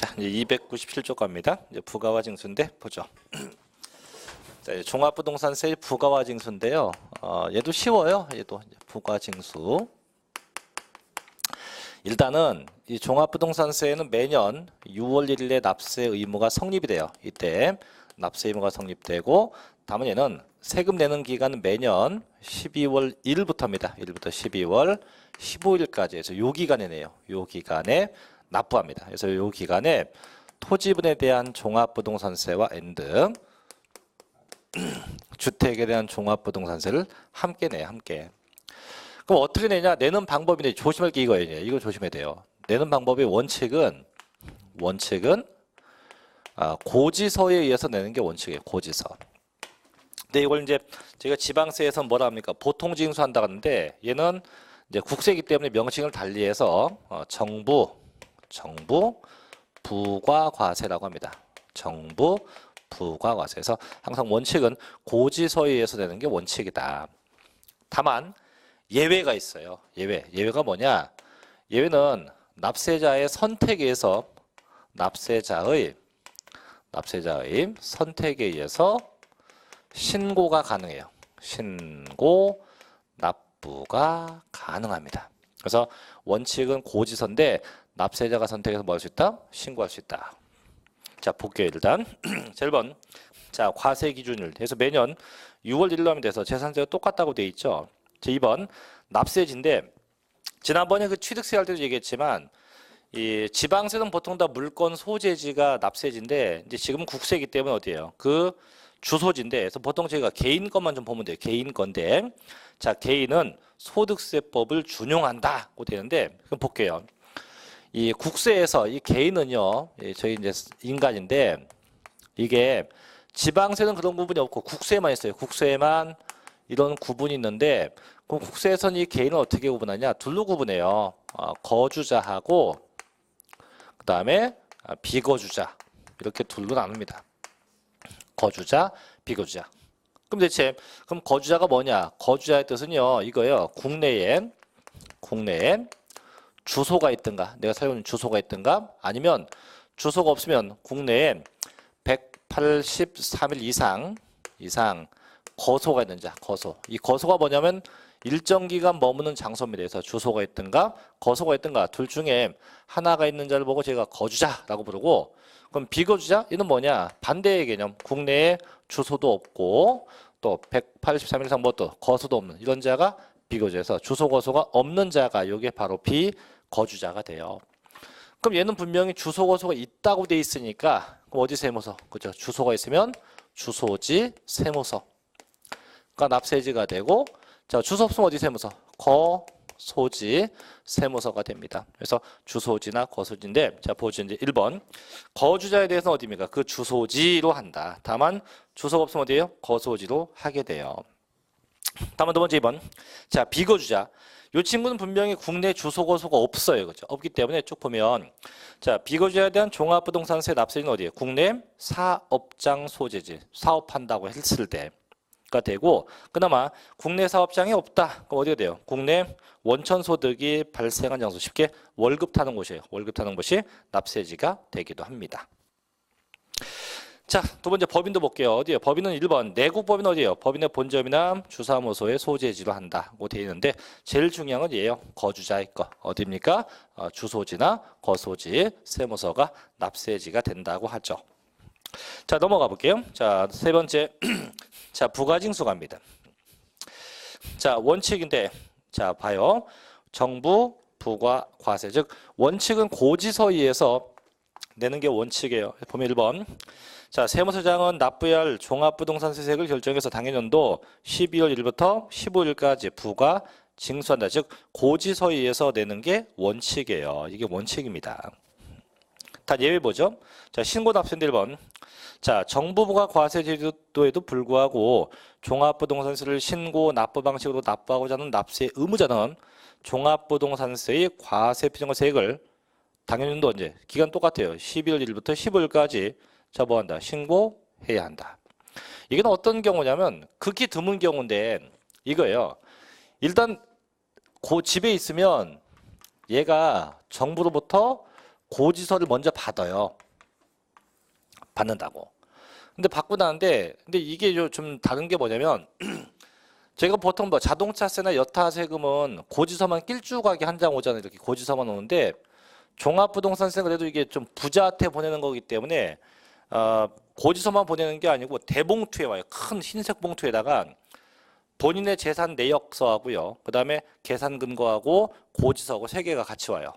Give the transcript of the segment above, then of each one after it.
자, 이제 297쪽 갑니다. 이제 부가와 징수인데 보죠. 자, 이제 종합부동산세의 부가와 징수인데요. 얘도 쉬워요. 얘도 이제 부가 징수. 일단은 이 종합부동산세에는 매년 6월 1일에 납세 의무가 성립이 돼요. 이때 납세 의무가 성립되고, 다만 얘는 세금 내는 기간은 매년 12월 1일부터입니다. 1일부터 12월 15일까지 해서 요 기간에 내요. 요 기간에 납부합니다. 그래서 요 기간에 토지분에 대한 종합부동산세와 엔드 주택에 대한 종합부동산세를 함께 내요. 함께. 그럼 어떻게 내냐? 내는 방법인데 조심할 게 이거예요. 이거 조심해야 돼요. 내는 방법의 원칙은 고지서에 의해서 내는 게 원칙이에요. 고지서. 근데 이걸 이제 제가 지방세에서 뭐라 합니까? 보통징수한다고 하는데 얘는 이제 국세이기 때문에 명칭을 달리해서 정부 부과과세라고 합니다. 정부 부과과세에서 항상 원칙은 고지서에 의해서 내는 게 원칙이다. 다만 예외가 있어요. 예외가 뭐냐? 예외는 납세자의 선택에 의해서 납세자의 선택에 의해서 신고가 가능해요. 신고 납부가 가능합니다. 그래서 원칙은 고지서인데 납세자가 선택해서 뭐 할 수 있다? 신고할 수 있다. 자, 볼게요. 일단 자, 1번. 자, 과세 기준일 해서 매년 6월 1일로 하면 돼서 재산세가 똑같다고 돼 있죠. 자, 2번 납세지인데 지난번에 그 취득세 할 때도 얘기했지만 이 지방세는 보통 다 물건 소재지가 납세지인데 이제 지금은 국세이기 때문에 어디예요? 그 주소지인데 그래서 보통 저희가 개인 것만 좀 보면 돼요. 개인 건데 자, 개인은 소득세법을 준용한다고 되는데 그럼 볼게요. 이 국세에서 이 개인은요, 저희 이제 인간인데 이게 지방세는 그런 부분이 없고 국세에만 있어요. 국세에만 이런 구분이 있는데 그럼 국세에서는 이 개인을 어떻게 구분하냐? 둘로 구분해요. 거주자하고 그 다음에 비거주자 이렇게 둘로 나눕니다. 거주자, 비거주자. 그럼 대체 그럼 거주자가 뭐냐? 거주자의 뜻은요 이거예요. 국내엔 주소가 있든가 내가 살고 있는 주소가 있든가 아니면 주소가 없으면 국내에 183일 이상 거소가 있는 자, 거소. 이 거소가 뭐냐면 일정 기간 머무는 장소입니다. 그래서 주소가 있든가 거소가 있든가 둘 중에 하나가 있는 자를 보고 제가 거주자라고 부르고, 그럼 비거주자? 이는 뭐냐? 반대의 개념. 국내에 주소도 없고 또 183일 이상 뭐 또 거소도 없는 이런 자가 비거주에서 주소 거소가 없는 자가 이게 바로 비거주자가 돼요. 그럼 얘는 분명히 주소 거소가 있다고 돼 있으니까 그럼 어디 세무서? 그죠? 주소가 있으면 주소지 세무서. 그러니까 납세지가 되고 자, 주소 없으면 어디 세무서? 거소지 세무서가 됩니다. 그래서 주소지나 거소지인데 자, 보죠. 이제 1번. 거주자에 대해서는 어디입니까? 그 주소지로 한다. 다만 주소가 없으면 어디예요? 거소지로 하게 돼요. 다만 두 번째 2번. 자, 비거주자. 이 친구는 분명히 국내 주소 거소가 없어요. 그렇죠? 없기 때문에 쭉 보면 자, 비거주자에 대한 종합부동산세 납세는 어디예요? 국내 사업장 소재지. 사업한다고 했을 때가 되고 그나마 국내 사업장이 없다. 그럼 어디가 돼요? 국내 원천 소득이 발생한 장소. 쉽게 월급 타는 곳이에요. 월급 타는 곳이 납세지가 되기도 합니다. 자, 두 번째 법인도 볼게요. 어디에요? 법인은 1번. 내국 법인 어디에요? 법인의 본점이나 주사무소의 소재지로 한다고 되어 있는데 제일 중요한 건 얘예요. 거주자의 거. 어디입니까? 주소지나 거소지, 세무서가 납세지가 된다고 하죠. 자, 넘어가 볼게요. 자, 세 번째. 자, 부가징수 갑니다. 자, 원칙인데 자, 봐요. 정부 부과 과세. 즉 원칙은 고지서에 의해서 내는 게 원칙이에요. 보면 1번. 자, 세무서장은 납부해야 할 종합부동산세액을 결정해서 당해년도 12월 1일부터 15일까지 부과 징수한다. 즉 고지서에 의해서 내는 게 원칙이에요. 이게 원칙입니다. 다 예외 보죠. 자, 신고 납세인데 1번. 자, 정부부가 과세 제도에도 불구하고 종합부동산세를 신고 납부 방식으로 납부하고자 하는 납세 의무자는 종합부동산세의 과세 표준과 세액을 당연년도 언제? 기간 똑같아요. 12월 1일부터 15일까지 뭐 한다? 신고해야 한다. 이게 어떤 경우냐면 극히 드문 경우인데 이거예요. 일단 집에 있으면 얘가 정부로부터 고지서를 먼저 받아요. 받는다고. 근데 받고 나는데 근데 이게 좀 다른 게 뭐냐면 제가 보통 뭐 자동차세나 여타 세금은 고지서만 낄쭉하게 한 장 오잖아요. 이렇게 고지서만 오는데 종합부동산세는 그래도 이게 좀 부자한테 보내는 거기 때문에 고지서만 보내는 게 아니고 대봉투에 와요. 큰 흰색 봉투에다가 본인의 재산 내역서하고요. 그 다음에 계산 근거하고 고지서하고 세 개가 같이 와요.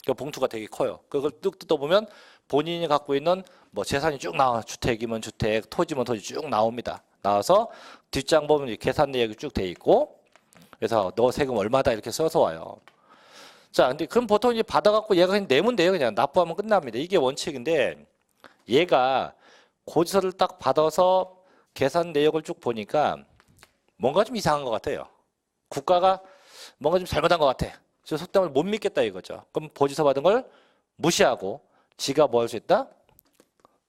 그 봉투가 되게 커요. 그걸 뚝 뜯어보면 본인이 갖고 있는 뭐 재산이 쭉 나와. 주택이면 주택, 토지면 토지 쭉 나옵니다. 나와서 뒷장 보면 계산 내역이 쭉 돼 있고 그래서 너 세금 얼마다 이렇게 써서 와요. 자, 근데 그럼 보통 이제 받아갖고 얘가 그냥 내면 돼요. 그냥 납부하면 끝납니다. 이게 원칙인데 얘가 고지서를 딱 받아서 계산 내역을 쭉 보니까 뭔가 좀 이상한 것 같아요. 국가가 뭔가 좀 잘못한 것 같아. 그래서 속담을 못 믿겠다 이거죠. 그럼 고지서 받은 걸 무시하고 지가 뭐 할 수 있다?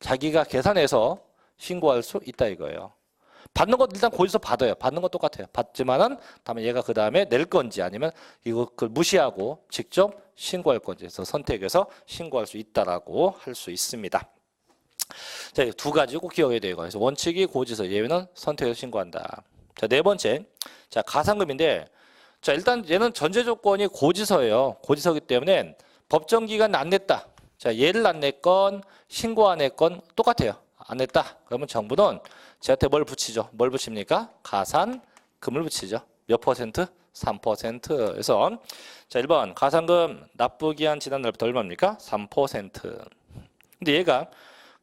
자기가 계산해서 신고할 수 있다 이거예요. 받는 것 일단 고지서 받아요. 받는 것 똑같아요. 받지만은 다음에 얘가 그 다음에 낼 건지 아니면 이거 그걸 무시하고 직접 신고할 건지 해서 선택해서 신고할 수 있다라고 할 수 있습니다. 자, 두 가지 꼭 기억해야 돼요. 그래서 원칙이 고지서, 예외는 선택해서 신고한다. 자, 네 번째. 자, 가산금인데 자, 일단 얘는 전제 조건이 고지서예요. 고지서이기 때문에 법정 기간 안 냈다. 자, 얘를 안 냈건 신고 안 했건 똑같아요. 안 냈다. 그러면 정부는 저한테 뭘 붙이죠? 뭘 붙입니까? 가산금을 붙이죠. 몇 퍼센트? 3%. 그래서 자, 1번 가산금 납부기한 지난 날부터 얼마입니까? 3%. 근데 얘가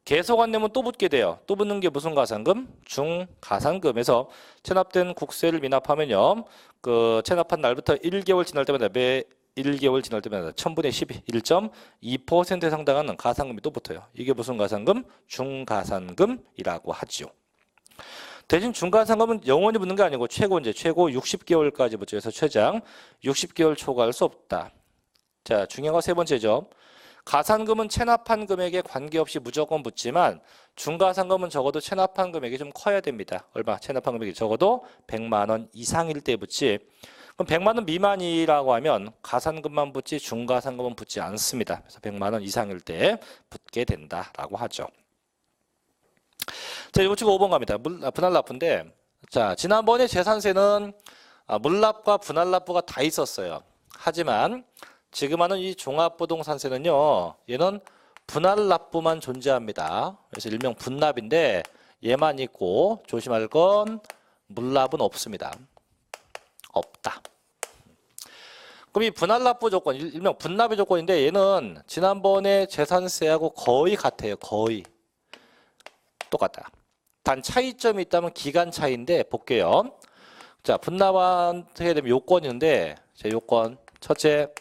계속 안 내면 또 붙게 돼요. 또 붙는 게 무슨 가산금? 중가산금에서 체납된 국세를 미납하면요. 그 체납한 날부터 1개월 지날 때마다 매 1개월 지날 때마다 1000분의 12, 1.2%에 상당하는 가산금이 또 붙어요. 이게 무슨 가산금? 중가산금이라고 하죠. 대신 중가산금은 영원히 붙는 게 아니고 최고 60개월까지 붙죠. 그래서 최장 60개월 초과할 수 없다. 자, 중요한 거 세 번째죠. 가산금은 체납한 금액에 관계없이 무조건 붙지만 중가산금은 적어도 체납한 금액이 좀 커야 됩니다. 얼마? 체납한 금액이 적어도 100만 원 이상일 때 붙지. 그럼 100만 원 미만이라고 하면 가산금만 붙지 중가산금은 붙지 않습니다. 그래서 100만 원 이상일 때 붙게 된다라고 하죠. 자, 이거 치고 5번 갑니다. 분할납부인데 자, 지난번에 재산세는 물납과 분할납부가 다 있었어요. 하지만 지금 하는 이 종합부동산세는요. 얘는 분할납부만 존재합니다. 그래서 일명 분납인데 얘만 있고 조심할 건 물납은 없습니다. 없다. 그럼 이 분할납부 조건, 일명 분납의 조건인데 얘는 지난번에 재산세하고 거의 같아요. 거의 똑같다. 단 차이점이 있다면 기간 차이인데 볼게요. 자, 분납하게 되면 요건이 있는데 제 요건 첫째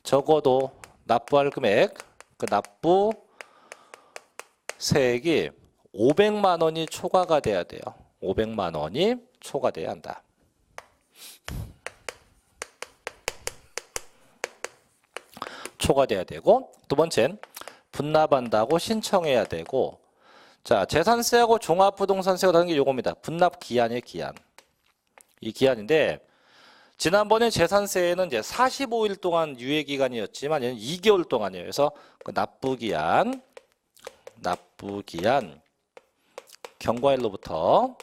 적어도 납부할 금액, 그 납부 세액이 500만 원이 초과가 돼야 돼요. 500만 원이 초과돼야 한다. 초과돼야 되고 두 번째는 분납한다고 신청해야 되고 자, 재산세하고 종합부동산세가 다른 게 요겁니다. 분납 기한이에요, 기한. 이 기한인데 지난번에 재산세에는 이제 45일 동안 유예 기간이었지만 얘는 2개월 동안이에요. 그래서 그 납부기한 경과일로부터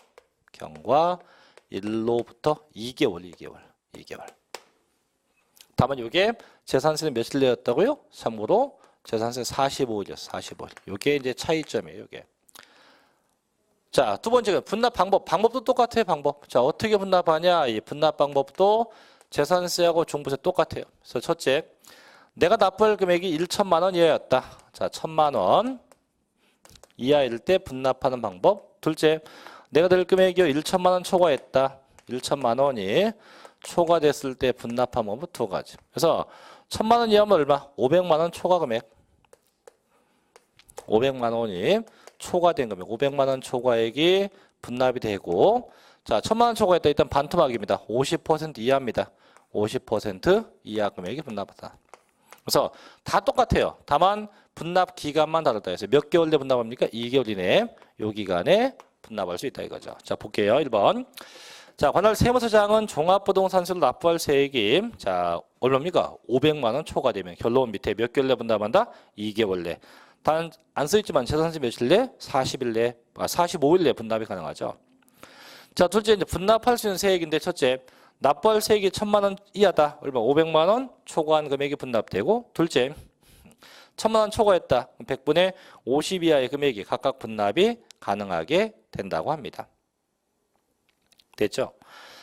2개월. 다만 이게 재산세는 며칠 내였다고요? 참고로 재산세 45일이었어요. 45일. 이게 이제 차이점이에요. 이게. 자, 두 번째가 분납 방법. 방법도 똑같아요. 방법. 자, 어떻게 분납하냐? 이 분납 방법도 재산세하고 종부세 똑같아요. 그래서 첫째, 내가 납부할 금액이 1천만 원 이하였다. 자, 1000만 원 이하일 때 분납하는 방법. 둘째, 내가 낼 금액이 1천만 원 초과했다. 1천만 원이 초과됐을 때 분납한 방법 두 가지. 그래서 1000만 원 이하면 얼마? 500만 원 초과 금액. 500만 원이 초과된 금액. 500만 원 초과액이 분납이 되고 자, 1000만 원 초과했다. 일단 반토막입니다. 50% 이하입니다. 50% 이하 금액이 분납하다. 그래서 다 똑같아요. 다만 분납 기간만 다르다 해서 몇 개월 내 분납합니까? 2개월 이내 요 기간에 분납할 수 있다 이거죠. 자, 볼게요. 1번. 자, 관할 세무서장은 종합부동산세로 납부할 세액이 자, 얼마입니까? 500만 원 초과되면 결론 밑에 몇 개월 내 분담한다? 2개월 내. 단 안 써있지만 재산세 며칠 내? 40일 내, 45일 내 분납이 가능하죠. 자, 둘째 이제 분납할 수 있는 세액인데 첫째 납부할 세액이 1,000만 원 이하다. 얼마? 500만 원 초과한 금액이 분납되고 둘째 1,000만 원 초과했다. 100분의 50 이하의 금액이 각각 분납이 가능하게 된다고 합니다. 됐죠?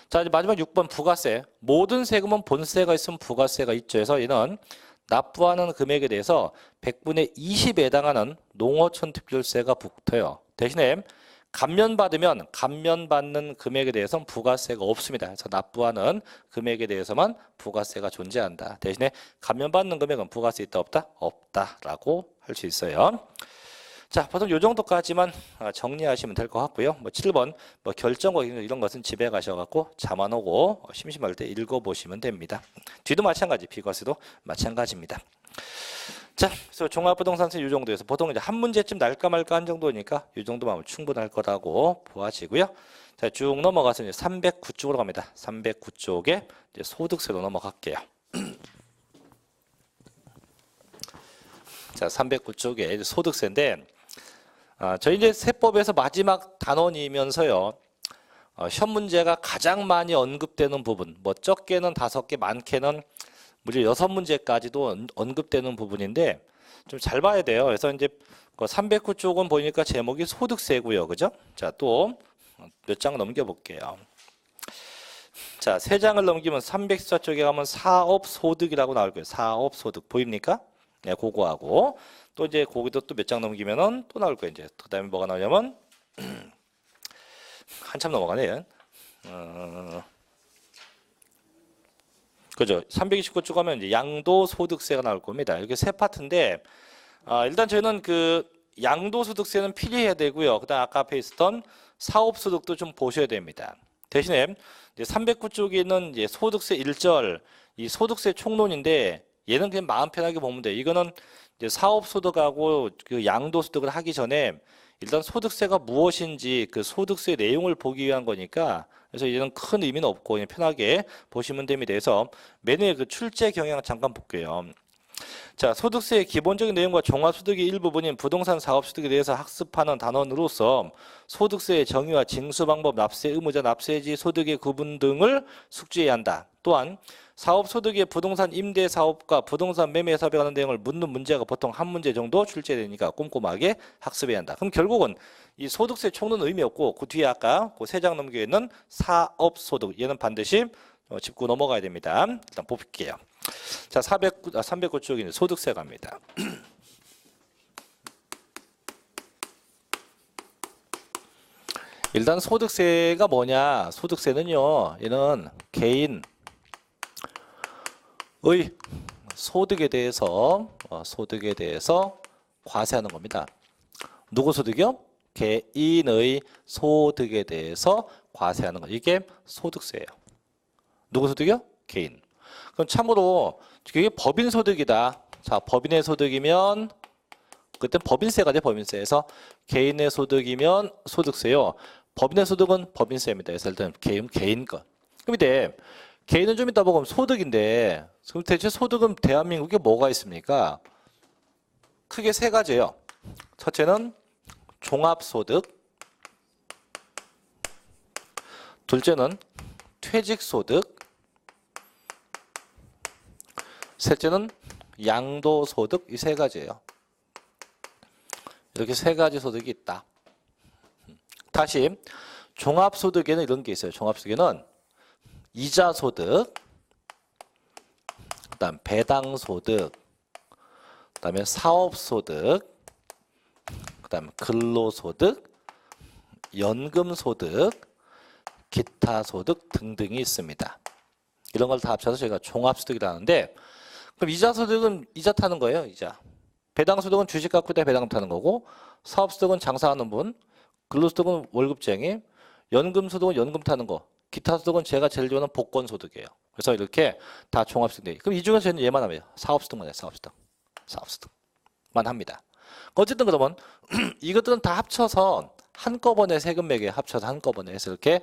자, 이제 마지막 6번 부가세. 모든 세금은 본세가 있으면 부가세가 있죠. 그래서 얘는 납부하는 금액에 대해서 100분의 20에 해당하는 농어촌 특별세가 붙어요. 대신에 감면받는 금액에 대해서는 부가세가 없습니다. 그래서 납부하는 금액에 대해서만 부가세가 존재한다. 대신에 감면받는 금액은 부가세 있다 없다? 없다라고 할 수 있어요. 자, 보통 이 정도까지만 정리하시면 될 것 같고요. 7번 결정과 이런 것은 집에 가셔갖고 잠 안 오고 심심할 때 읽어보시면 됩니다. 뒤도 마찬가지, 비과세도 마찬가지입니다. 자, 그래서 종합부동산세 이 정도에서 보통 이제 한 문제쯤 날까 말까 한 정도니까 이 정도만 하면 충분할 거라고 보아지고요. 자, 쭉 넘어가서 이제 309쪽으로 갑니다. 309쪽에 이제 소득세로 넘어갈게요. 자, 309쪽에 이제 소득세인데, 저희 이제 세법에서 마지막 단원이면서요. 현 문제가 가장 많이 언급되는 부분, 적게는 5개, 많게는 무려 6문제까지도 언급되는 부분인데 좀 잘 봐야 돼요. 그래서 이제 309쪽은 보니까 제목이 소득세고요. 그죠? 자, 또 몇 장 넘겨볼게요. 자, 3장을 넘기면 314쪽에 가면 사업소득이라고 나올 거예요. 사업소득 보입니까? 네, 그거하고 또 이제 거기도 또 몇 장 넘기면은 또 나올 거예요. 이제 그다음에 뭐가 나오냐면 한참 넘어가네. 그죠? 329쪽 가면 이제 양도소득세가 나올 겁니다. 이렇게 세 파트인데 일단 저희는 그 양도소득세는 필요해야 되고요. 그다음 아까 앞에 있었던 사업소득도 좀 보셔야 됩니다. 대신에 이제 309쪽에 있는 이제 소득세 1절 이 소득세 총론인데 얘는 그냥 마음 편하게 보면 돼. 이거는 이제 사업소득하고 그 양도소득을 하기 전에 일단 소득세가 무엇인지 그 소득세 내용을 보기 위한 거니까 그래서 이제는 큰 의미는 없고 그냥 편하게 보시면 됩니다. 그래서 메뉴의 그 출제 경향 잠깐 볼게요. 자, 소득세의 기본적인 내용과 종합소득의 일부분인 부동산 사업소득에 대해서 학습하는 단원으로서 소득세의 정의와 징수 방법, 납세 의무자, 납세지 소득의 구분 등을 숙지해야 한다. 또한 사업소득의 부동산 임대 사업과 부동산 매매 사업에 관한 내용을 묻는 문제가 보통 한 문제 정도 출제되니까 꼼꼼하게 학습해야 한다. 그럼 결국은 이 소득세 총론 의미 없고 그 뒤에 아까 그 3장 넘겨 있는 사업소득 얘는 반드시 짚고 넘어가야 됩니다. 일단 볼게요. 자, 309쪽이 소득세 갑니다. 일단 소득세가 뭐냐? 소득세는요. 얘는 개인의 소득에 대해서 과세하는 겁니다. 누구 소득이요? 개인의 소득에 대해서 과세하는 거. 이게 소득세예요. 누구 소득이요? 개인. 그럼 참고로 이게 법인 소득이다. 자, 법인의 소득이면 그때 법인세가 돼. 법인세에서 개인의 소득이면 소득세요. 법인의 소득은 법인세입니다. 그래서 일단 개인 것. 그럼 이제 개인은 좀 이따 보면 소득인데 그럼 대체 소득은 대한민국에 뭐가 있습니까? 크게 3가지예요. 첫째는 종합소득, 둘째는 퇴직소득, 셋째는 양도소득. 이 3가지예요. 이렇게 3가지 소득이 있다. 다시 종합소득에는 이런 게 있어요. 종합소득에는 이자소득, 그다음 배당소득, 그다음에 사업소득, 그다음 근로소득, 연금소득, 기타소득 등등이 있습니다. 이런 걸 다 합쳐서 저희가 종합소득이라 하는데 그럼 이자소득은 이자 타는 거예요. 이자. 배당소득은 주식 갖고 있다 배당 타는 거고 사업소득은 장사하는 분, 근로소득은 월급쟁이, 연금소득은 연금 타는 거, 기타소득은 제가 제일 좋아하는 복권소득이에요. 그래서 이렇게 다 종합소득. 그럼 이 중에서 저는 얘만 합니다. 사업소득만 해요. 사업소득만 합니다. 어쨌든 그러면 이것들은 다 합쳐서 한꺼번에 세금 매기에 합쳐서 한꺼번에 해서 이렇게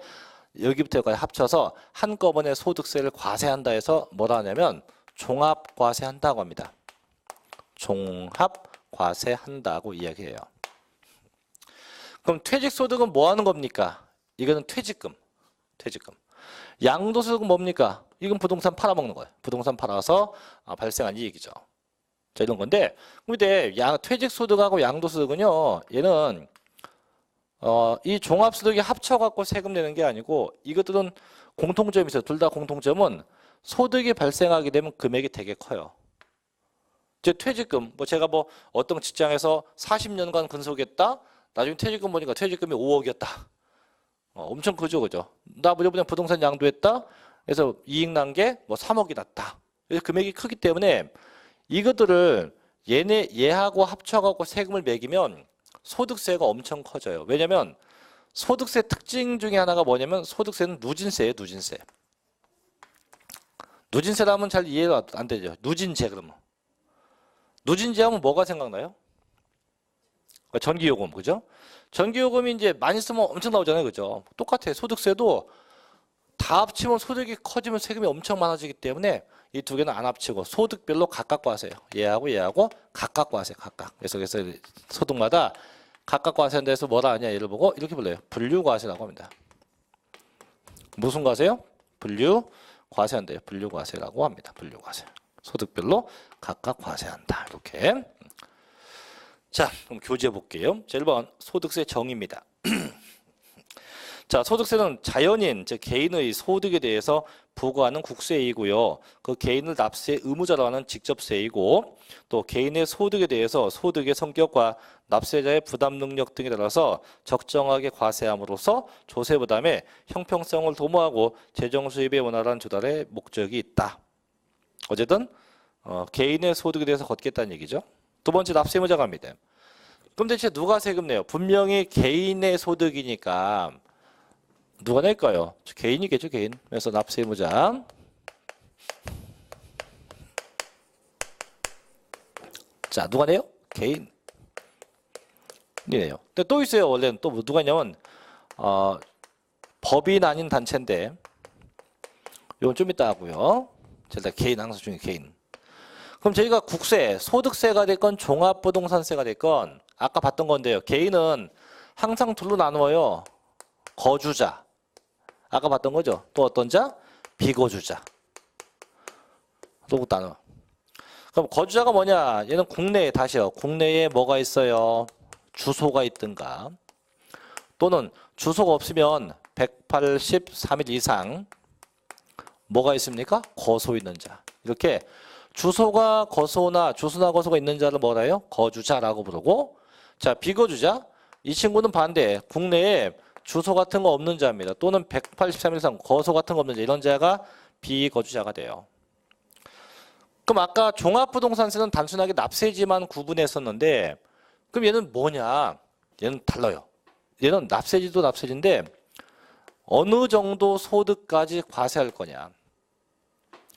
여기부터 여기까지 합쳐서 한꺼번에 소득세를 과세한다 해서 뭐라 하냐면 종합과세한다고 합니다. 종합과세한다고 이야기해요. 그럼 퇴직소득은 뭐 하는 겁니까? 이거는 퇴직금. 양도소득은 뭡니까? 이건 부동산 팔아먹는 거예요. 부동산 팔아서 발생한 이익이죠. 자, 이런 건데, 근데 퇴직소득하고 양도소득은요, 얘는 이 종합소득이 합쳐갖고 세금 내는 게 아니고, 이것들은 공통점이 있어요. 둘 다 공통점은 소득이 발생하게 되면 금액이 되게 커요. 제 퇴직금, 제가 어떤 직장에서 40년간 근속했다? 나중에 퇴직금 보니까 퇴직금이 5억이었다. 엄청 크죠, 그죠? 나 이번에 부동산 양도했다? 그래서 이익 난 게 3억이 났다. 그래서 금액이 크기 때문에 이것들을 얘하고 합쳐갖고 세금을 매기면 소득세가 엄청 커져요. 왜냐면 소득세 특징 중에 하나가 뭐냐면 소득세는 누진세예요, 누진세. 누진세라면 잘 이해가 안 되죠. 누진제 그러면. 누진제 하면 뭐가 생각나요? 전기요금, 그죠? 전기요금이 이제 많이 쓰면 엄청 나오잖아요, 그죠? 똑같아요. 소득세도 다 합치면 소득이 커지면 세금이 엄청 많아지기 때문에 이 두 개는 안 합치고 소득별로 각각 과세요. 얘하고 각각 과세, 각각. 그래서 소득마다 각각 과세한 데서 뭐라 하냐 얘를 보고 이렇게 불러요. 분류과세라고 합니다. 무슨 과세요? 분류과세한대요. 분류과세라고 합니다. 분류과세. 소득별로 각각 과세한다. 이렇게. 자, 그럼 교재 볼게요. 자, 1번 소득세 정의입니다. 자, 소득세는 자연인, 즉 개인의 소득에 대해서 부과하는 국세이고요. 그 개인을 납세 의무자로 하는 직접세이고, 또 개인의 소득에 대해서 소득의 성격과 납세자의 부담 능력 등에 따라서 적정하게 과세함으로써 조세 부담의 형평성을 도모하고 재정 수입의 원활한 조달의 목적이 있다. 어쨌든 개인의 소득에 대해서 걷겠다는 얘기죠. 두 번째 납세 의무자가 합니다. 그럼 대체 누가 세금 내요? 분명히 개인의 소득이니까 누가 낼까요? 개인이겠죠, 개인. 그래서 납세 의무자. 자, 누가 내요? 개인이 내요. 근데 또 있어요. 원래는 또 누가 있냐면 법인 아닌 단체인데 이건 좀 이따 하고요. 제가 개인 항상 중에 개인. 그럼 저희가 국세, 소득세가 됐건 종합부동산세가 됐건 아까 봤던 건데요. 개인은 항상 둘로 나누어요. 거주자. 아까 봤던 거죠. 또 어떤 자? 비거주자. 또 나눠. 그럼 거주자가 뭐냐? 얘는 국내에 다시요. 국내에 뭐가 있어요? 주소가 있든가. 또는 주소가 없으면 183일 이상 뭐가 있습니까? 거소 있는 자. 이렇게 주소가 거소나 주소나 거소가 있는 자를 뭐라 해요? 거주자라고 부르고, 자, 비거주자. 이 친구는 반대. 국내에 주소 같은 거 없는 자입니다. 또는 183일 이상 거소 같은 거 없는 자. 이런 자가 비거주자가 돼요. 그럼 아까 종합부동산세는 단순하게 납세지만 구분했었는데, 그럼 얘는 뭐냐? 얘는 달라요. 얘는 납세지도 납세지인데 어느 정도 소득까지 과세할 거냐.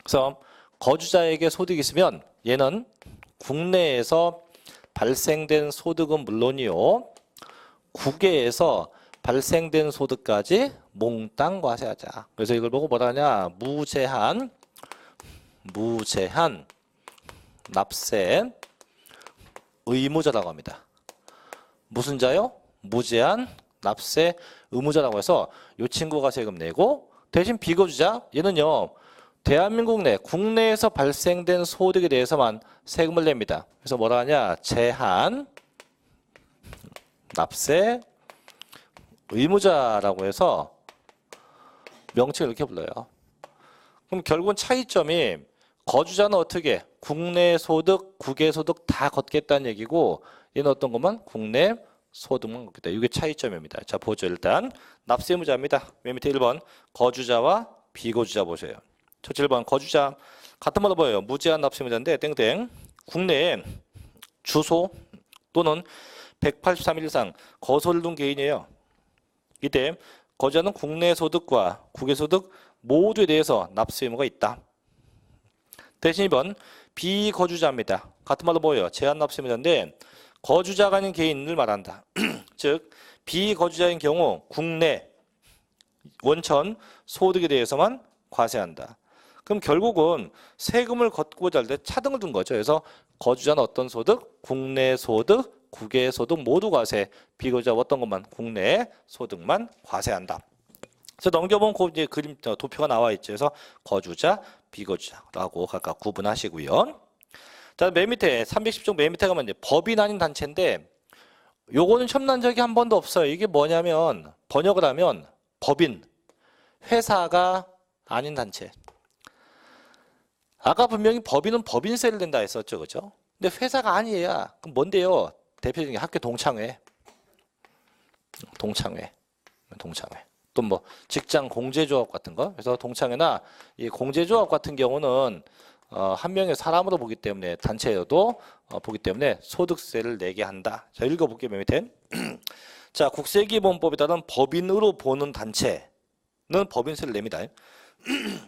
그래서 거주자에게 소득이 있으면 얘는 국내에서 발생된 소득은 물론이요, 국외에서 발생된 소득까지 몽땅 과세하자. 그래서 이걸 보고 뭐라 하냐? 무제한 납세 의무자라고 합니다. 무슨 자요? 무제한 납세 의무자라고 해서 이 친구가 세금 내고, 대신 비거주자 얘는요, 대한민국 내 국내에서 발생된 소득에 대해서만 세금을 냅니다. 그래서 뭐라 하냐? 제한 납세 의무자라고 해서 명칭을 이렇게 불러요. 그럼 결국은 차이점이 거주자는 어떻게? 국내 소득, 국외 소득 다 걷겠다는 얘기고, 얘는 어떤 것만? 국내 소득만 걷겠다. 이게 차이점입니다. 자, 보죠. 일단 납세 의무자입니다. 맨 밑에 1번 거주자와 비거주자 보세요. 첫째 1번 거주자 같은 말로 보여요. 무제한 납세 의무자인데 땡땡 국내에 주소 또는 183일 이상 거소를 둔 개인이에요. 이때 거주자는 국내 소득과 국외 소득 모두에 대해서 납세 의무가 있다. 대신 2번 비거주자입니다. 같은 말로 보여요. 제한 납세 의무자인데 거주자가 아닌 개인을 말한다. 즉 비거주자인 경우 국내 원천 소득에 대해서만 과세한다. 그럼 결국은 세금을 걷고자 할 때 차등을 둔 거죠. 그래서 거주자는 어떤 소득? 국내 소득, 국외 소득 모두 과세. 비거주자 어떤 것만? 국내 소득만 과세한다. 그래서 넘겨본 이제 그림 도표가 나와 있죠. 그래서 거주자, 비거주자라고 각각 구분하시고요. 자, 맨 밑에 310종 맨 밑에 가면 이제 법인 아닌 단체인데 요거는 첨단 적이 한 번도 없어요. 이게 뭐냐면 번역을 하면 법인, 회사가 아닌 단체. 아까 분명히 법인은 법인세를 낸다 했었죠. 그죠? 근데 회사가 아니에요. 그럼 뭔데요? 대표적인 게 학교 동창회. 또 뭐 직장 공제조합 같은 거. 그래서 동창회나 이 공제조합 같은 경우는 한 명의 사람으로 보기 때문에 단체여도 보기 때문에 소득세를 내게 한다. 자, 읽어볼게요. 맨 밑에. 자, 국세기본법에 따른 법인으로 보는 단체는 법인세를 냅니다.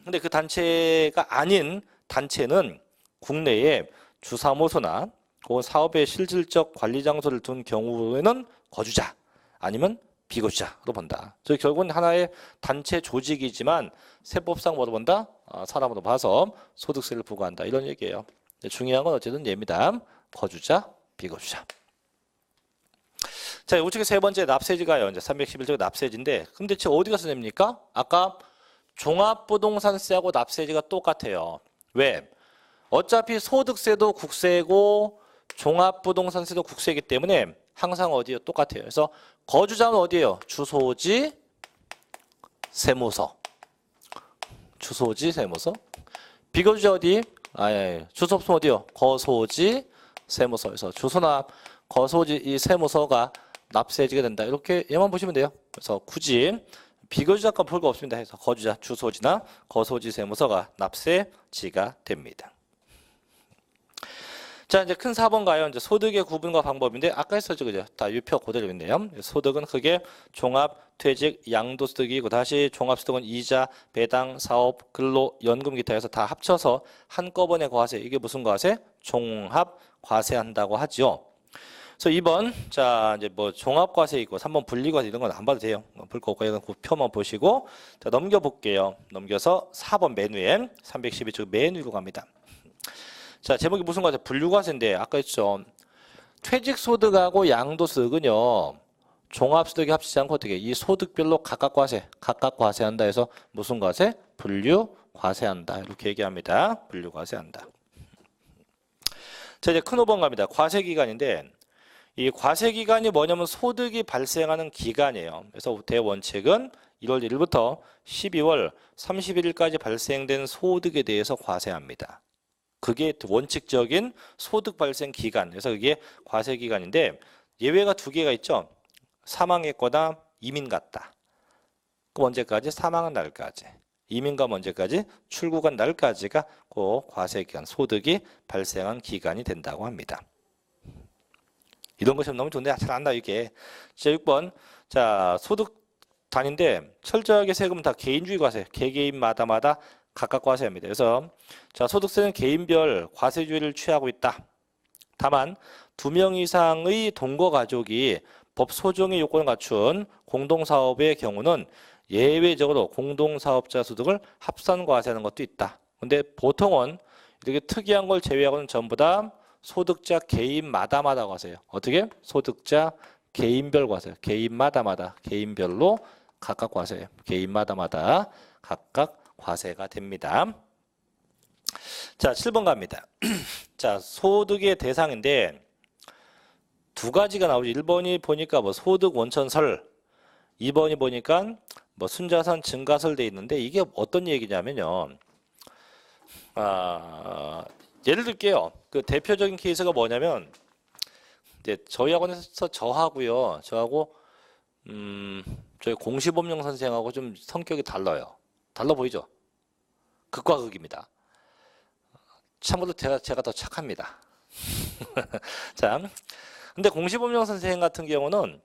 근데 그 단체가 아닌 단체는 국내에 주사무소나 그 사업의 실질적 관리 장소를 둔 경우에는 거주자 아니면 비거주자로 본다. 즉 결국은 하나의 단체 조직이지만 세법상 뭐로 본다? 사람으로 봐서 소득세를 부과한다. 이런 얘기예요. 중요한 건 어쨌든 얘입니다. 거주자, 비거주자. 자, 우측에 세 번째 납세지가요. 이제 311조 납세지인데, 근데 지금 어디 가서 냅니까? 아까 종합부동산세하고 납세지가 똑같아요. 왜? 어차피 소득세도 국세고 종합부동산세도 국세이기 때문에 항상 어디요? 똑같아요. 그래서 거주자는 어디예요? 주소지, 세무서. 주소지, 세무서. 비거주자 어디? 주소 없으면 어디요? 거소지, 세무서에서 주소나 거소지 이 세무서가 납세지가 된다. 이렇게 얘만 보시면 돼요. 그래서 굳이 비거주자가 별거 없습니다. 해서 거주자, 주소지나 거소지, 세무서가 납세지가 됩니다. 자, 이제 큰 4번 가요. 이제 소득의 구분과 방법인데 아까 했었죠, 그죠? 다 유표 그대로 있네요. 소득은 크게 종합, 퇴직, 양도소득이고 다시 종합소득은 이자, 배당, 사업, 근로, 연금 기타 해서 다 합쳐서 한꺼번에 과세. 이게 무슨 과세? 종합 과세한다고 하죠. 그래서 2번 자 이제 뭐 종합 과세 있고 3번 분리 과세 이런 건 안 봐도 돼요. 볼 거 없고 그 표만 보시고 자 넘겨 볼게요. 넘겨서 4번 맨 위에 312쪽 맨 위로 갑니다. 자, 제목이 무슨 과세? 분류과세인데 아까 했죠. 퇴직소득하고 양도소득은요. 종합소득이 합치지 않고 어떻게 이 소득별로 각각 과세한다 해서 무슨 과세? 분류과세한다. 이렇게 얘기합니다. 분류과세한다. 자, 이제 큰 5번 갑니다. 과세기간인데 이 과세기간이 뭐냐면 소득이 발생하는 기간이에요. 그래서 대원칙은 1월 1일부터 12월 31일까지 발생된 소득에 대해서 과세합니다. 그게 원칙적인 소득 발생 기간. 그래서 그게 과세 기간인데 예외가 2개가 있죠. 사망했거나 이민 갔다. 그럼 언제까지? 사망한 날까지. 이민 가면 언제까지? 출국한 날까지가 그 과세 기간, 소득이 발생한 기간이 된다고 합니다. 이런 것이 너무 좋은데 잘 안 나요, 이게. 자, 6번. 자, 소득 단인데 철저하게 세금은 다 개인주의 과세, 개개인마다 각각 과세합니다. 그래서 자 소득세는 개인별 과세주의를 취하고 있다. 다만 2명 이상의 동거 가족이 법 소정의 요건을 갖춘 공동사업의 경우는 예외적으로 공동사업자 소득을 합산 과세하는 것도 있다. 근데 보통은 이렇게 특이한 걸 제외하고는 전부 다 소득자 개인마다 과세해요. 어떻게? 소득자 개인별 과세. 개인마다 개인별로 각각 과세해요. 개인마다 각각 과세가 됩니다. 자, 7번 갑니다. 자, 소득의 대상인데 2가지가 나오죠. 1번이 보니까 뭐 소득 원천설, 2번이 보니까 뭐 순자산 증가설 돼 있는데 이게 어떤 얘기냐면요. 예를 들게요. 그 대표적인 케이스가 뭐냐면 이제 저희 학원에서 저하고 저희 공시법령 선생하고 좀 성격이 달라요. 달라 보이죠? 극과 극입니다. 참고로 제가 더 착합니다. 자, 근데 공시법령 선생님 같은 경우는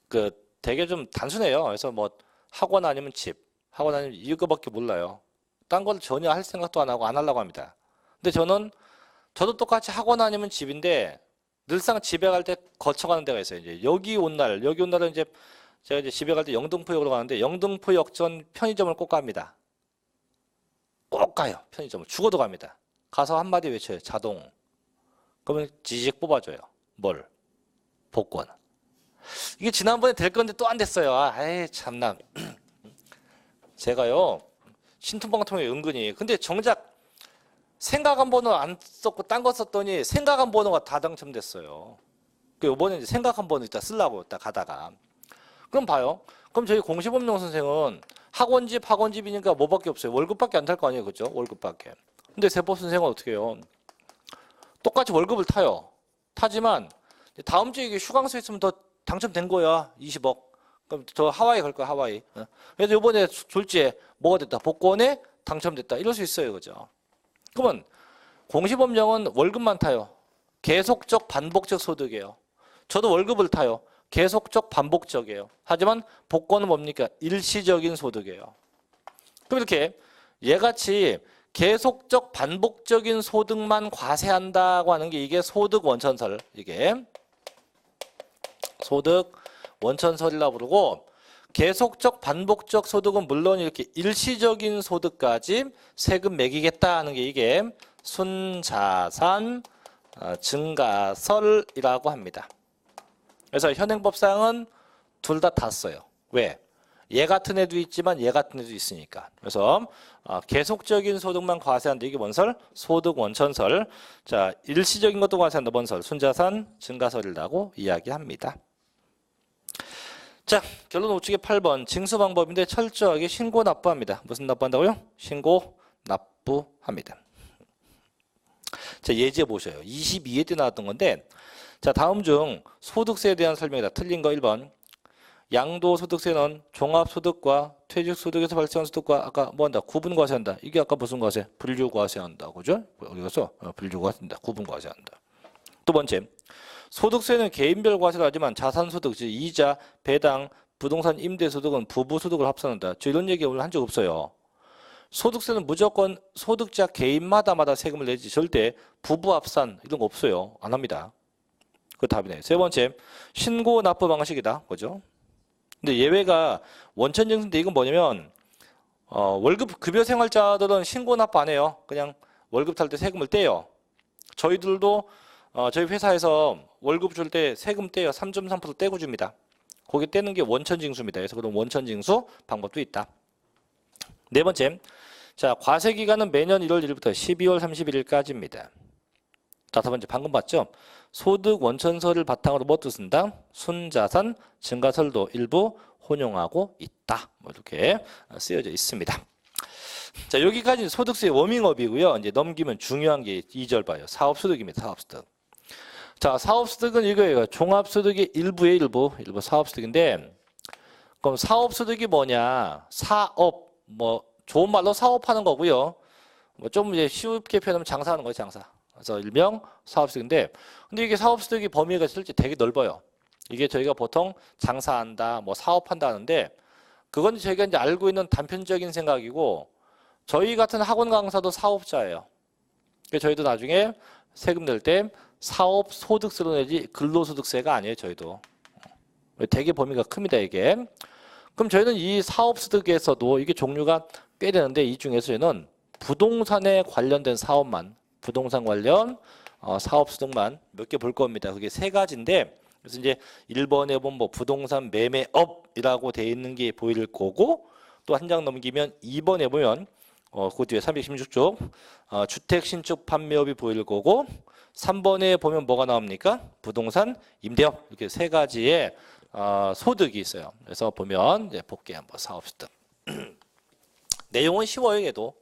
그 되게 좀 단순해요. 그래서 뭐 학원 아니면 집, 학원 아니면 이거밖에 몰라요. 딴 걸 전혀 할 생각도 안 하고 안 하려고 합니다. 근데 저도 똑같이 학원 아니면 집인데 늘상 집에 갈 때 거쳐가는 데가 있어요. 이제 여기 온 날은 이제 제가 이제 집에 갈 때 영등포역으로 가는데 영등포역 전 편의점을 꼭 갑니다. 꼭 가요. 편의점을. 죽어도 갑니다. 가서 한마디 외쳐요. 자동. 그러면 지직 뽑아줘요. 뭘? 복권. 이게 지난번에 될 건데 또 안 됐어요. 아이 참나. 제가요 신통방통에 은근히 근데 정작 생각한 번호 안 썼고 딴 거 썼더니 생각한 번호가 다 당첨됐어요. 그 이번에 이제 생각한 번호 이따 쓰려고 이따 가다가 그럼 봐요. 그럼 저희 공시법령 선생은 학원집이니까 뭐밖에 없어요. 월급밖에 안 탈 거 아니에요, 그죠? 월급밖에. 근데 세법 선생은 어떻게 해요? 똑같이 월급을 타요. 타지만 다음 주에 이게 휴강서 있으면 더 당첨된 거야. 20억. 그럼 저 하와이 갈 거야, 하와이. 그래서 이번에 졸지에 뭐가 됐다? 복권에 당첨됐다. 이럴 수 있어요, 그죠? 그러면 공시법령은 월급만 타요. 계속적 반복적 소득이에요. 저도 월급을 타요. 계속적 반복적이에요. 하지만 복권은 뭡니까? 일시적인 소득이에요. 그럼 이렇게 얘같이 계속적 반복적인 소득만 과세한다고 하는 게 이게 소득 원천설. 이게 소득 원천설이라고 부르고 계속적 반복적 소득은 물론 이렇게 일시적인 소득까지 세금 매기겠다 하는 게 이게 순자산 증가설이라고 합니다. 그래서 현행법상은 둘 다 써요. 왜? 얘 같은 애도 있지만 얘 같은 애도 있으니까. 그래서 계속적인 소득만 과세한다. 이게 뭔 설? 소득 원천설. 자, 일시적인 것도 과세한다. 뭔 설? 순자산 증가설이라고 이야기합니다. 자, 결론 우측에 8번 징수 방법인데 철저하게 신고 납부합니다. 무슨 납부한다고요? 신고 납부합니다. 자, 예제 보셔요. 22회 때 나왔던 건데 자, 다음 중 소득세에 대한 설명이다. 틀린 거 1번. 양도소득세는 종합소득과 퇴직소득에서 발생한 소득과 아까 뭐 한다? 구분과세한다. 이게 아까 무슨 과세? 분류과세한다. 그죠? 어디 갔어? 분류과세한다. 구분과세한다. 두 번째. 소득세는 개인별 과세를 하지만 자산소득, 즉 이자, 배당, 부동산 임대소득은 부부소득을 합산한다. 저 이런 얘기 오늘 한 적 없어요. 소득세는 무조건 소득자 개인마다 세금을 내지 절대 부부 합산 이런 거 없어요. 안 합니다. 그 답이네. 세 번째, 신고 납부 방식이다. 그죠? 근데 예외가 원천징수인데 이건 뭐냐면 월급 급여 생활자들은 신고 납부 안 해요. 그냥 월급 탈 때 세금을 떼요. 저희들도 저희 회사에서 월급 줄 때 세금 떼요. 3.3% 떼고 줍니다. 거기 떼는 게 원천징수입니다. 그래서 그런 원천징수 방법도 있다. 네 번째, 자 과세기간은 매년 1월 1일부터 12월 31일까지입니다. 다섯 번째, 방금 봤죠? 소득 원천설을 바탕으로 뭐 뜻쓴다? 순자산 증가설도 일부 혼용하고 있다. 뭐 이렇게 쓰여져 있습니다. 자, 여기까지 소득세 워밍업이고요. 이제 넘기면 중요한 게 2절 봐요. 사업소득입니다. 사업소득. 자, 사업소득은 이거예요. 종합소득의 일부의 일부 사업소득인데, 그럼 사업소득이 뭐냐? 사업, 뭐 좋은 말로 사업하는 거고요. 뭐 좀 이제 쉽게 표현하면 장사하는 거예요, 장사. 그래서 일명 사업소득인데, 근데 이게 사업소득의 범위가 실제 되게 넓어요. 이게 저희가 보통 장사한다, 뭐 사업한다 하는데, 그건 저희가 이제 알고 있는 단편적인 생각이고, 저희 같은 학원 강사도 사업자예요. 그래서 저희도 나중에 세금 낼 때 사업 소득세로 내지 근로소득세가 아니에요, 저희도. 되게 범위가 큽니다, 이게. 그럼 저희는 이 사업소득에서도 이게 종류가 꽤 되는데, 이 중에서 저희는 부동산에 관련된 사업만, 부동산 관련 사업소득만 몇 개 볼 겁니다. 그게 세 가지인데, 그래서 이제 1번에 보면 뭐 부동산 매매업이라고 돼 있는 게 보일 거고, 또 한 장 넘기면 2번에 보면 그 뒤에 316쪽 주택 신축 판매업이 보일 거고, 3번에 보면 뭐가 나옵니까? 부동산 임대업. 이렇게 세 가지의 소득이 있어요. 그래서 보면 이제 볼게요. 한번 사업소득. 내용은 쉬워요, 얘도.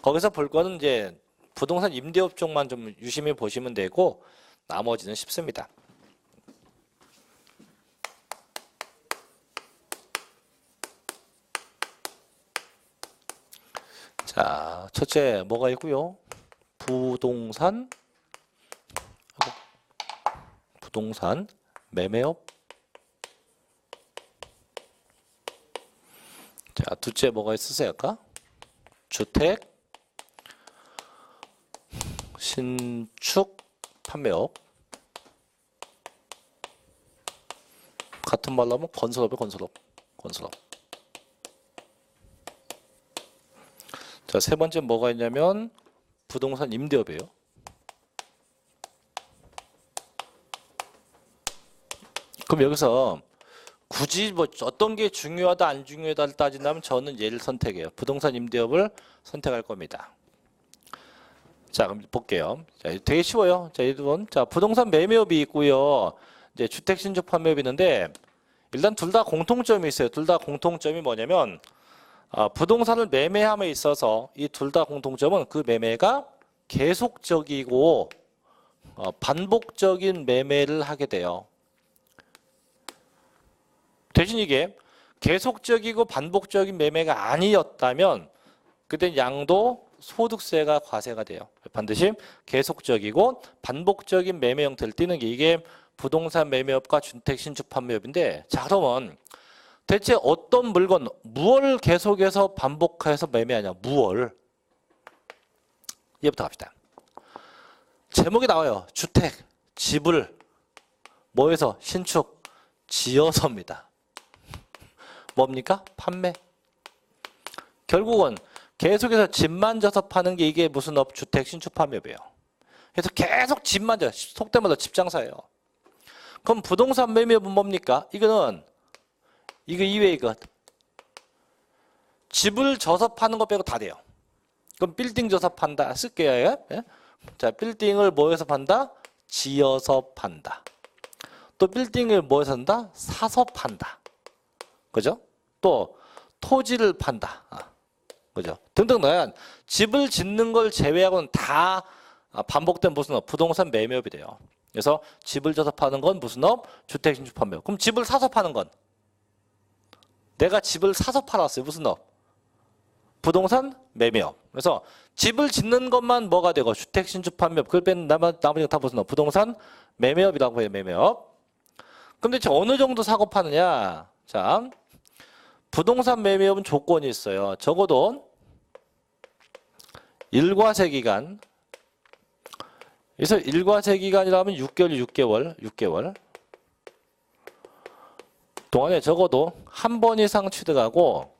거기서 볼 거는 이제 부동산 임대업 쪽만 좀 유심히 보시면 되고, 나머지는 쉽습니다. 자, 첫째 뭐가 있고요? 부동산 매매업. 자, 둘째 뭐가 있으세요? 아까 주택 신축 판매업. 같은 말로 하면 건설업이에요. 건설업. 자, 세 번째 뭐가 있냐면 부동산 임대업이에요. 그럼 여기서 굳이 뭐 어떤 게 중요하다 안 중요하다를 따진다면 저는 얘를 선택해요. 부동산 임대업을 선택할 겁니다. 자, 그럼 볼게요. 자, 되게 쉬워요. 자, 이건 자, 부동산 매매업이 있고요. 이제 주택 신축 판매업이 있는데 일단 둘 다 공통점이 있어요. 둘 다 공통점이 뭐냐면 부동산을 매매함에 있어서 이 둘 다 공통점은 그 매매가 계속적이고 반복적인 매매를 하게 돼요. 대신 이게 계속적이고 반복적인 매매가 아니었다면 그때 양도 소득세가 과세가 돼요. 반드시 계속적이고 반복적인 매매 형태를 띠는 게 이게 부동산 매매업과 주택 신축 판매업인데 자 그러면 대체 어떤 물건 무엇을 계속해서 반복해서 매매하냐 무엇을 얘부터 갑시다. 제목이 나와요. 주택, 집을 뭐해서 신축, 지어서입니다. 뭡니까? 판매. 결국은 계속해서 집만 져서 파는 게 이게 무슨 업? 주택 신축 판매업이에요. 그래서 계속 집만 져. 속된 말로 집 장사예요. 그럼 부동산 매매업은 뭡니까? 이거는 이거 이외의 것. 집을 져서 파는 거 빼고 다 돼요. 그럼 빌딩 져서 판다. 쓸게요. 예? 자, 빌딩을 뭐해서 판다? 지어서 판다. 또 빌딩을 뭐해서 산다? 사서 판다. 그죠? 또 토지를 판다. 그죠? 등등 다양한 집을 짓는 걸 제외하고는 다 반복된 무슨 업? 부동산 매매업이 돼요. 그래서 집을 져서 파는 건 무슨 업? 주택 신축 판매업. 그럼 집을 사서 파는 건? 내가 집을 사서 팔았어요. 무슨 업? 부동산 매매업. 그래서 집을 짓는 것만 뭐가 되고 주택 신축 판매업. 그걸 빼는 나머지가 다 무슨 업? 부동산 매매업이라고 해요. 매매업. 그럼 대체 어느 정도 사고 파느냐? 자, 부동산 매매업은 조건이 있어요. 적어도 일과세 기간. 그래서 일과세 기간이라면 6개월 동안에 적어도 한 번 이상 취득하고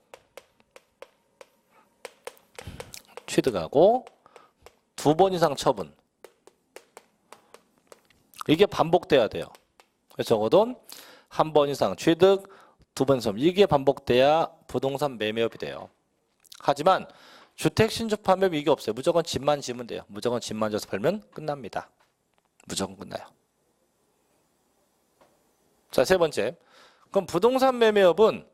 두 번 이상 처분. 이게 반복돼야 돼요. 적어도 한 번 이상 취득, 두 번 이상 이게 반복돼야 부동산 매매업이 돼요. 하지만 주택 신축 판매업 이게 없어요. 무조건 집만 지면 돼요. 무조건 집만 져서 팔면 끝납니다. 무조건 끝나요. 자, 세 번째. 그럼 부동산 매매업은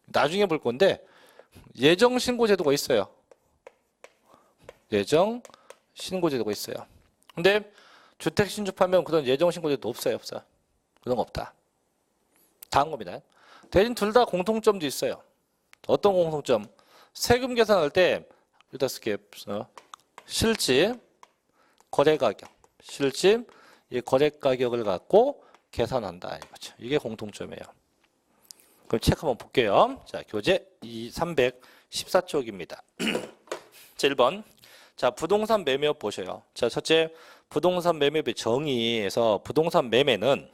나중에 볼 건데 예정 신고 제도가 있어요. 예정 신고 제도가 있어요. 근데 주택 신축 판매업은 그런 예정 신고 제도 없어요. 그런 거 없다. 다음 겁니다. 대신 둘 다 공통점도 있어요. 어떤 공통점? 세금 계산할 때 일단 쓸게요. 실집, 거래 가격. 실집, 이 거래 가격을 갖고 계산한다 이거죠. 이게 공통점이에요. 그럼 책 한번 볼게요. 자, 교재 314쪽입니다. 자, 1번. 자, 부동산 매매업 보셔요. 자, 첫째, 부동산 매매업의 정의에서 부동산 매매는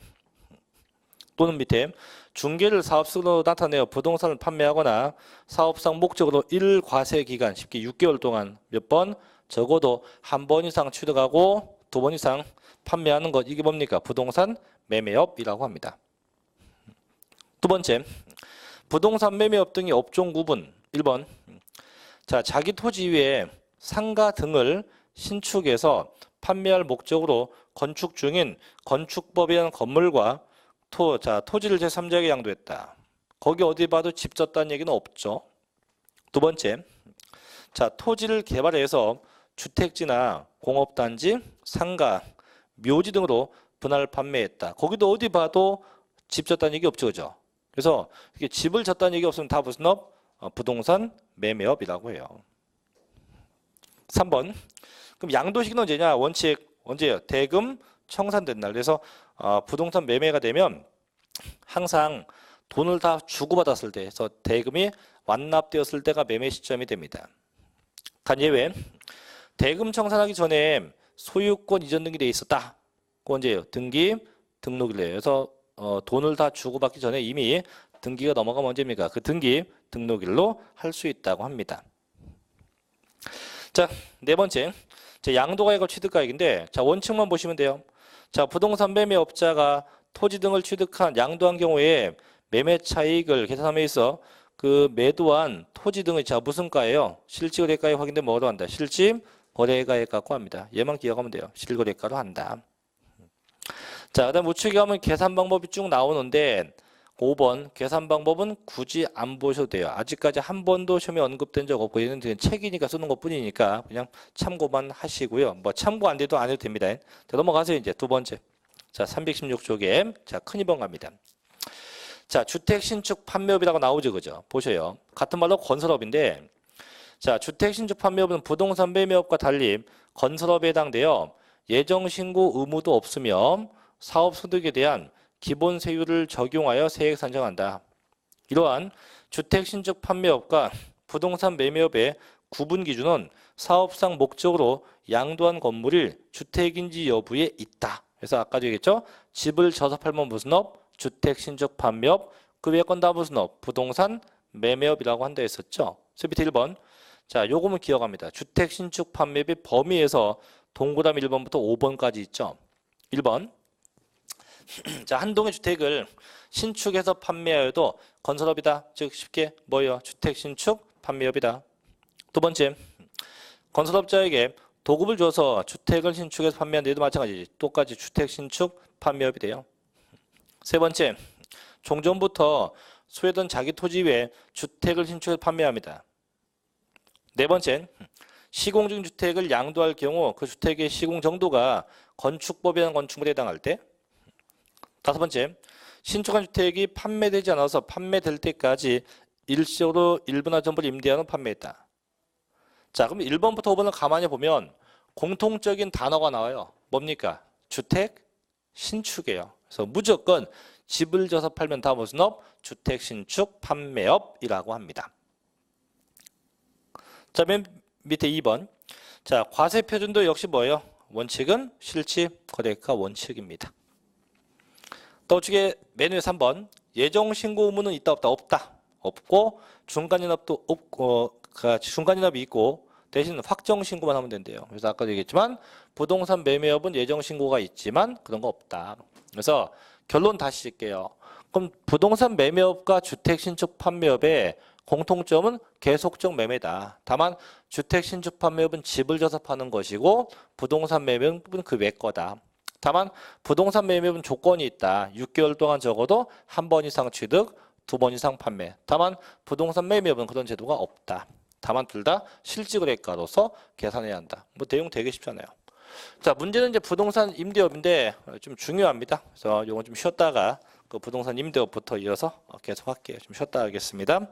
또는 밑에 중개를 사업성으로 나타내어 부동산을 판매하거나 사업상 목적으로 일과세 기간 쉽게 6개월 동안 몇 번 적어도 한 번 이상 취득하고 두 번 이상 판매하는 것 이게 뭡니까? 부동산 매매업이라고 합니다. 두 번째, 부동산 매매업 등의 업종 구분 1번. 자, 자기 토지 위에 상가 등을 신축해서 판매할 목적으로 건축 중인 건축법에 의한 건물과 토지를 제3자에게 양도했다. 거기 어디 봐도 집 졌다는 얘기는 없죠. 두 번째, 자, 토지를 개발해서 주택지나 공업단지, 상가, 묘지 등으로 분할 판매했다. 거기도 어디 봐도 집 졌다는 얘기 없죠, 그죠? 그래서 이게 집을 졌다는 얘기 없으면 다 무슨 업? 부동산 매매업이라고 해요. 3번. 그럼 양도시기는 언제냐? 원칙 언제예요? 대금 청산된 날. 그래서 부동산 매매가 되면 항상 돈을 다 주고받았을 때, 그래서 대금이 완납되었을 때가 매매 시점이 됩니다. 단 예외. 대금 청산하기 전에 소유권 이전 등기 돼 있었다. 그 언제예요? 등록일이에요. 그래서 돈을 다 주고받기 전에 이미 등기가 넘어가면 언제입니까? 그 등기 등록일로 할 수 있다고 합니다. 자, 네 번째. 양도가액과 취득가액인데 자, 원칙만 보시면 돼요. 자, 부동산 매매업자가 토지 등을 취득한 양도한 경우에 매매 차익을 계산함에 있어 그 매도한 토지 등의 자 무슨 가예요? 실질거래가에 확인되면 뭐로 한다? 실질거래가액 갖고 합니다. 얘만 기억하면 돼요. 실거래가로 한다. 자, 그다음 우측에 가면 계산 방법이 쭉 나오는데 5번 계산 방법은 굳이 안 보셔도 돼요. 아직까지 한 번도 시험에 언급된 적 없고 얘는 그냥 책이니까 쓰는 것 뿐이니까 그냥 참고만 하시고요. 뭐 참고 안 돼도 안 해도 됩니다. 자, 넘어가세요. 이제 두 번째. 자, 316쪽에 자, 큰 2번 갑니다. 자, 주택 신축 판매업이라고 나오죠. 그죠? 보셔요. 같은 말로 건설업인데 자, 주택 신축 판매업은 부동산 매매업과 달리 건설업에 해당되어 예정 신고 의무도 없으며 사업 소득에 대한 기본 세율을 적용하여 세액 산정한다. 이러한 주택 신축 판매업과 부동산 매매업의 구분 기준은 사업상 목적으로 양도한 건물이 주택인지 여부에 있다. 그래서 아까도 얘기했죠. 집을 져서 팔면 무슨 업? 주택 신축 판매업. 그 외의 건 다 무슨 업? 부동산 매매업이라고 한다 했었죠. 그래서 밑에 1번. 자, 요거는 기억합니다. 주택 신축 판매업의 범위에서 동그라미 1번부터 5번까지 있죠. 1번. 자, 한 동의 주택을 신축해서 판매하여도 건설업이다. 즉 쉽게 뭐예요? 주택 신축 판매업이다. 두 번째, 건설업자에게 도급을 줘서 주택을 신축해서 판매하는 데도 마찬가지지. 똑같이 주택 신축 판매업이 돼요. 세 번째, 종전부터 소유던 자기 토지 외에 주택을 신축해서 판매합니다. 네 번째, 시공 중 주택을 양도할 경우 그 주택의 시공 정도가 건축법에 의한 건축물에 해당할 때. 다섯 번째, 신축한 주택이 판매되지 않아서 판매될 때까지 일시적으로 일부나 전부를 임대하는 판매했다. 자, 그럼 1번부터 5번을 가만히 보면 공통적인 단어가 나와요. 뭡니까? 주택 신축이에요. 그래서 무조건 집을 져서 팔면 다 무슨 업? 주택 신축 판매업이라고 합니다. 자, 맨 밑에 2번. 자, 과세 표준도 역시 뭐예요? 원칙은 실질 거래가 원칙입니다. 또 우측에 맨 위에 3번. 예정 신고 의무는 있다 없다? 없다. 없고 중간인업도 없고 중간인업이 있고 대신 확정 신고만 하면 된대요. 그래서 아까도 얘기했지만 부동산 매매업은 예정 신고가 있지만 그런 거 없다. 그래서 결론 다시 칠게요. 그럼 부동산 매매업과 주택 신축 판매업의 공통점은 계속적 매매다. 다만 주택 신축 판매업은 집을 져서 파는 것이고 부동산 매매업은 그 외 거다. 다만 부동산 매매업은 조건이 있다. 6개월 동안 적어도 한 번 이상 취득, 2번 이상 판매. 다만 부동산 매매업은 그런 제도가 없다. 다만 둘 다 실질거래가로서 계산해야 한다. 뭐 내용 되게 쉽잖아요. 자, 문제는 이제 부동산 임대업인데 좀 중요합니다. 그래서 이건 좀 쉬었다가 그 부동산 임대업부터 이어서 계속 할게요. 좀 쉬었다 하겠습니다.